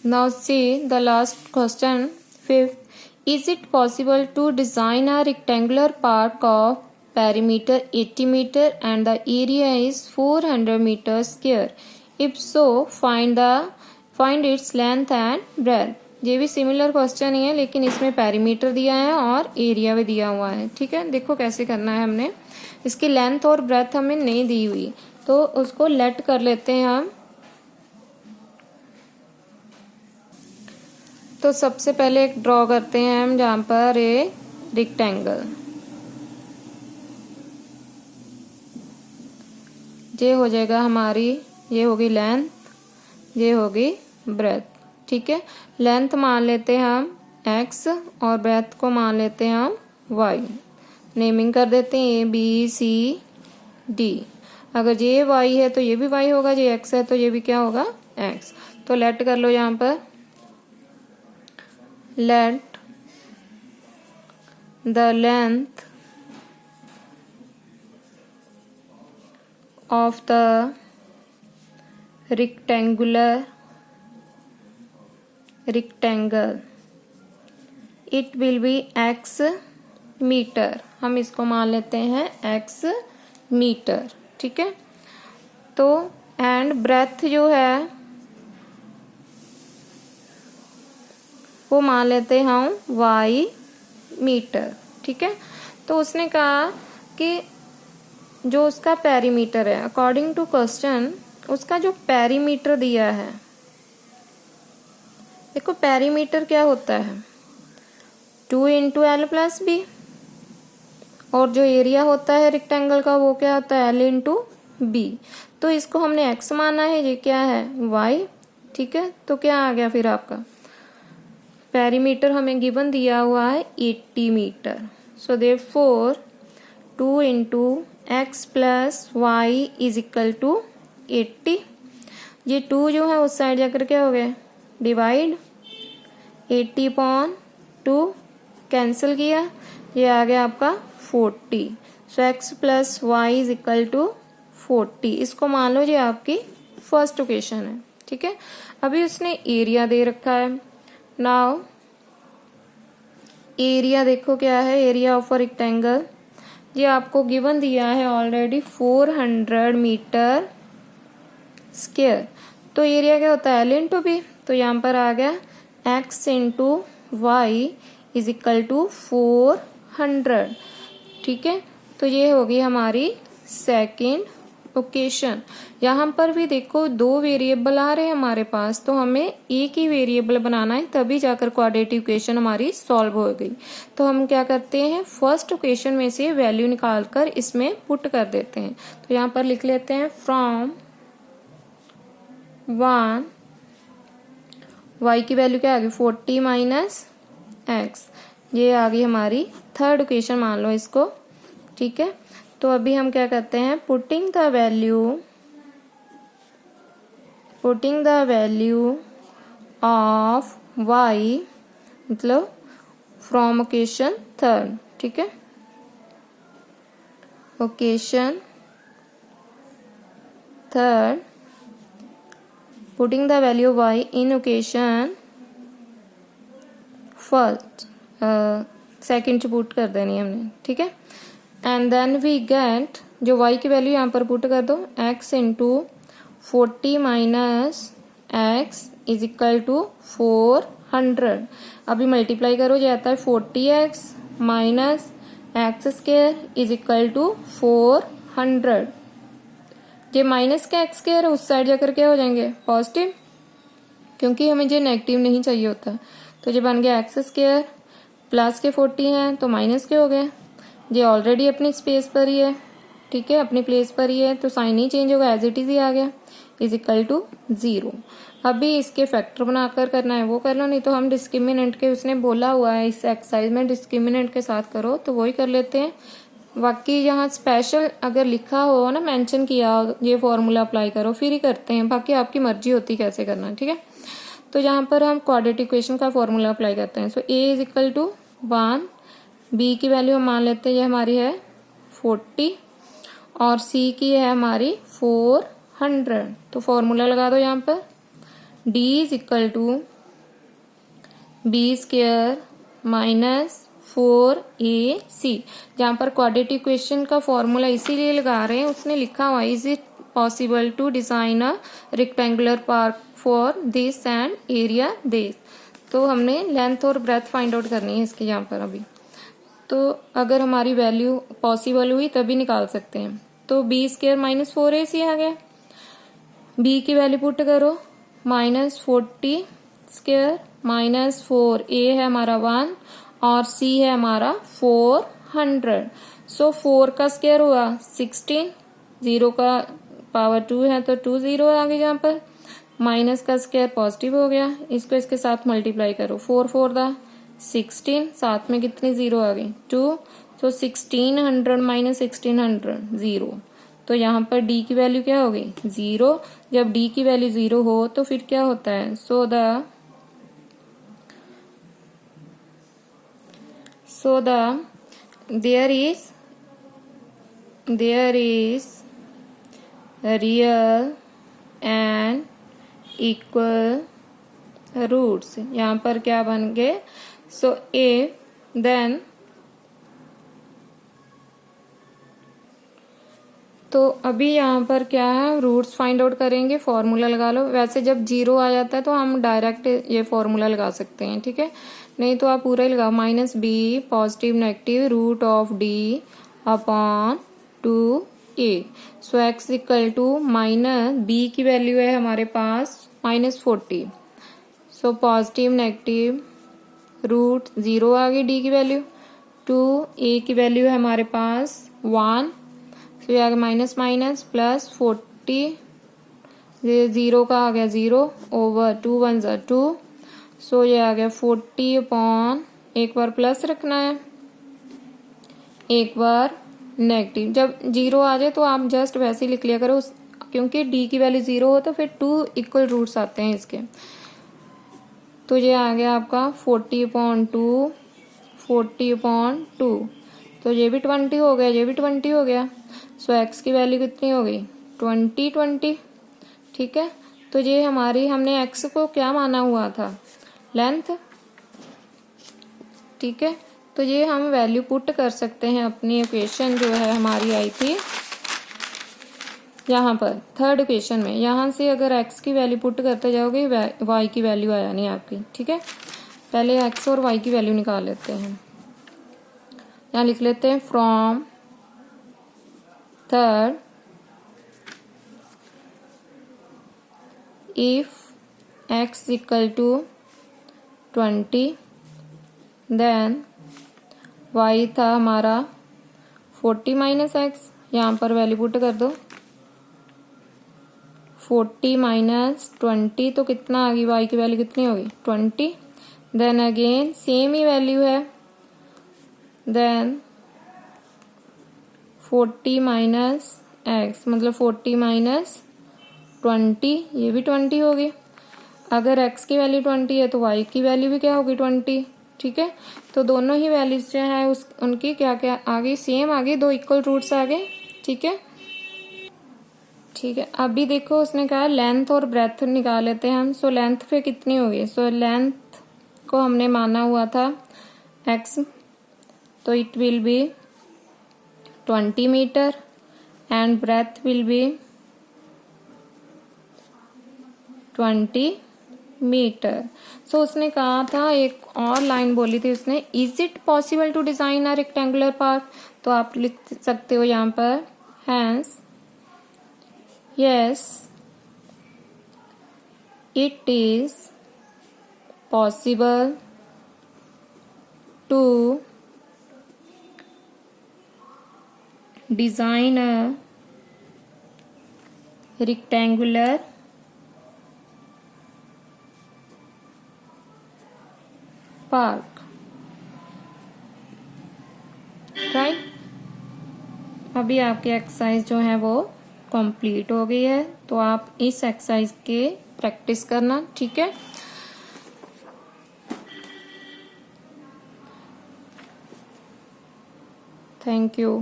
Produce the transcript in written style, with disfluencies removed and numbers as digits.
Now see the last question, fifth. Is it possible to design a rectangular park of perimeter 80 meter and the area is 400 meters square? If so, find its length and breadth. ये भी similar question ही है, लेकिन इसमें perimeter दिया है और area भी दिया हुआ है। ठीक है, देखो कैसे करना है। हमने इसकी लेंथ और ब्रेथ हमें नहीं दी हुई, तो उसको लेट कर लेते हैं हम। तो सबसे पहले एक ड्रॉ करते हैं हम, जहां पर एक रेक्टेंगल, ये हो जाएगा हमारी, ये होगी लेंथ, ये होगी ब्रेथ। ठीक है, लेंथ मान लेते हैं हम x और ब्रेथ को मान लेते हैं हम y। नेमिंग कर देते हैं ABCD। अगर ये y है तो ये भी y होगा, ये x है तो ये भी क्या होगा, x। तो लेट कर लो यहाँ पर, let the length of the rectangle it will be x metre. हम इसको मान लेते हैं x मीटर। ठीक है, तो एंड ब्रेथ जो है वो मान लेते हैं हम y मीटर। ठीक है, तो उसने कहा कि जो उसका पेरीमीटर है, अकॉर्डिंग टू क्वेश्चन उसका जो पेरीमीटर दिया है, देखो पेरीमीटर क्या होता है, 2 इंटू एल प्लस बी, और जो एरिया होता है रेक्टेंगल का वो क्या होता है, एल इंटू बी। तो इसको हमने x माना है, ये क्या है, y। ठीक है, तो क्या आ गया फिर आपका पेरीमीटर हमें गिवन दिया हुआ है 80 metre. So therefore 2 into x plus y is equal to 80। ये 2 जो है उस साइड जाकर क्या हो गया, डिवाइड, 80/2 कैंसिल किया, ये आ गया आपका 40। So x plus y is equal to 40। इसको मान लो ये आपकी फर्स्ट इक्वेशन है। ठीक है, अभी उसने एरिया दे रखा है। नाउ एरिया देखो क्या है, एरिया ऑफ अ रेक्टेंगल, ये आपको गिवन दिया है ऑलरेडी 400 मीटर स्क्वायर। तो एरिया क्या होता है, एल इंटू बी। तो यहाँ पर आ गया x into y is equal to 400। ठीक है, तो ये होगी हमारी सेकेंड इक्वेशन। यहाँ पर भी देखो 2 वेरिएबल आ रहे हैं हमारे पास, तो हमें एक ही वेरिएबल बनाना है, तभी जाकर क्वाड्रेटिक इक्वेशन हमारी सॉल्व हो गई। तो हम क्या करते हैं, फर्स्ट इक्वेशन में से वैल्यू निकालकर इसमें पुट कर देते हैं। तो यहाँ पर लिख लेते हैं फ्रॉम 1, y की वैल्यू क्या आ गई 40 माइनस x, ये आ गई हमारी थर्ड इक्वेशन मान लो इसको। ठीक है, तो अभी हम क्या करते हैं, putting the value of y, मतलब फ्रॉम इक्वेशन थर्ड। ठीक है, equation third, putting the value y in equation first, second च पुट कर देनी है हमने। ठीक है, एंड देन वी गेट, जो y की वैल्यू यहाँ पर पुट कर दो, x into 40 minus x is equal to 400। अभी मल्टीप्लाई करो, ये आता है 40x minus x square is equal to 400। ये माइनस का एक्स स्क्वायर उस साइड जाकर क्या हो जाएंगे, पॉजिटिव, क्योंकि हमें ये नेगेटिव नहीं चाहिए होता। तो ये बन गया एक्स स्क्वायर, प्लस के 40 हैं तो माइनस के हो गए। ये ऑलरेडी अपनी स्पेस पर ही है। ठीक है, अपनी प्लेस पर ही है, तो साइन नहीं चेंज होगा, एज इट इज ही आ गया, इज इक्वल टू 0। अभी इसके फैक्टर बनाकर करना है वो कर लो, नहीं तो हम डिस्क्रिमिनेंट के, उसने बोला हुआ है इस एक्सरसाइज में डिस्क्रिमिनेंट के साथ करो, तो वही कर लेते हैं। बाकी यहाँ स्पेशल अगर लिखा हो ना, मेंशन किया हो, ये फॉर्मूला अप्लाई करो, फिर ही करते हैं, बाकी आपकी मर्जी होती है कैसे करना है। ठीक है, तो यहाँ पर हम क्वाड्रेटिक इक्वेशन का फॉर्मूला अप्लाई करते हैं। So a is equal to 1, b की वैल्यू हम मान लेते हैं ये हमारी है 40 और c की है हमारी 400। तो फॉर्मूला लगा दो यहाँ पर, D is equal to B square minus 4ac। जहाँ पर क्वाड्रेटिक इक्वेशन का फॉर्मूला इसीलिए लगा रहे हैं, उसने लिखा हुआ is it possible to design a rectangular park for this and area this. तो हमने लेंथ और ब्रेथ फाइंड आउट करनी है इसकी यहाँ पर अभी। तो अगर हमारी वैल्यू पॉसिबल हुई तभी निकाल सकते हैं। तो बी स्क्वायर माइनस 4ac आ गया, बी की वैल्यू पुट करो -40 स्क्वायर माइनस 4a है हमारा 1 और c है हमारा 400। सो 4 का स्क्वायर हुआ 16, 0 का पावर 2 है तो 2 0 आ गई। यहाँ पर माइनस का स्क्वायर पॉजिटिव हो गया, इसको इसके साथ मल्टीप्लाई करो 4 4 दा 16, साथ में कितनी 0 आ गई 2। सो 1600 माइनस 1600 0। तो यहाँ पर d की वैल्यू क्या हो गई 0। जब d की वैल्यू 0 हो तो फिर क्या होता है, so the there is real and equal roots। यहाँ पर क्या बन गए, सो ए देन तो अभी यहाँ पर क्या है, रूट्स फाइंड आउट करेंगे, फॉर्मूला लगा लो। वैसे जब 0 आ जाता है तो हम डायरेक्ट ये फॉर्मूला लगा सकते हैं, ठीक है, नहीं तो आप पूरा ही लगाओ -b positive negative root of d upon 2a। So x equal to b की वैल्यू है हमारे पास -40। सो पॉजिटिव नेगेटिव रूट 0 आ गई d की वैल्यू, 2a की वैल्यू है हमारे पास 1। तो ये आ गया माइनस माइनस प्लस 40, 0 का आ गया 0 ओवर 2 1 ज़ा 2। सो ये आ गया 40 अपॉन, एक बार प्लस रखना है एक बार नेगेटिव। जब 0 आ जाए तो आप जस्ट वैसे ही लिख लिया करो, क्योंकि d की वैल्यू 0 हो तो फिर 2 इक्वल रूट्स आते हैं इसके। तो ये आ गया आपका 40/2, 40/2। तो ये भी 20 हो गया, ये भी 20 हो गया। सो x की वैल्यू कितनी हो गई 20 20, ठीक है। तो ये हमारी, हमने x को क्या माना हुआ था, लेंथ, ठीक है। तो ये हम वैल्यू पुट कर सकते हैं अपनी इक्वेशन जो है हमारी आई थी यहाँ पर थर्ड इक्वेशन में। यहाँ से अगर x की वैल्यू पुट करते जाओगे y की वैल्यू आया नहीं आपकी, ठीक है। पहले x और y की वैल्यू निकाल लेते हैं। यहाँ लिख लेते हैं from third if x equal to 20 then y था हमारा 40 माइनस x। यहाँ पर वैल्यू पुट कर दो, 40 माइनस 20 तो कितना आ गई, y की वैल्यू कितनी होगी 20। देन अगेन सेम ही वैल्यू है, देन 40 माइनस x मतलब 40 माइनस 20, ये भी 20 होगी। अगर x की वैल्यू 20 है तो y की वैल्यू भी क्या होगी 20, ठीक है। तो दोनों ही वैल्यूज जो है उनकी क्या क्या आ गई, सेम आ गई, 2 इक्वल रूट्स आ गए, ठीक है। ठीक है, अभी देखो उसने कहा लेंथ और ब्रेथ निकाल लेते हैं हम। सो लेंथ पे कितनी होगी, सो लेंथ को हमने माना हुआ था x, तो it will be 20 meter and breadth will be 20 meter. So उसने कहा था, एक और लाइन बोली थी उसने, is it possible to design a rectangular park. तो आप लिख सकते हो यहाँ पर hence yes it is possible to design a rectangular park, right. अभी आपकी एक्सरसाइज जो है वो कंप्लीट हो गई है, तो आप इस एक्सरसाइज के प्रैक्टिस करना, ठीक है। Thank you.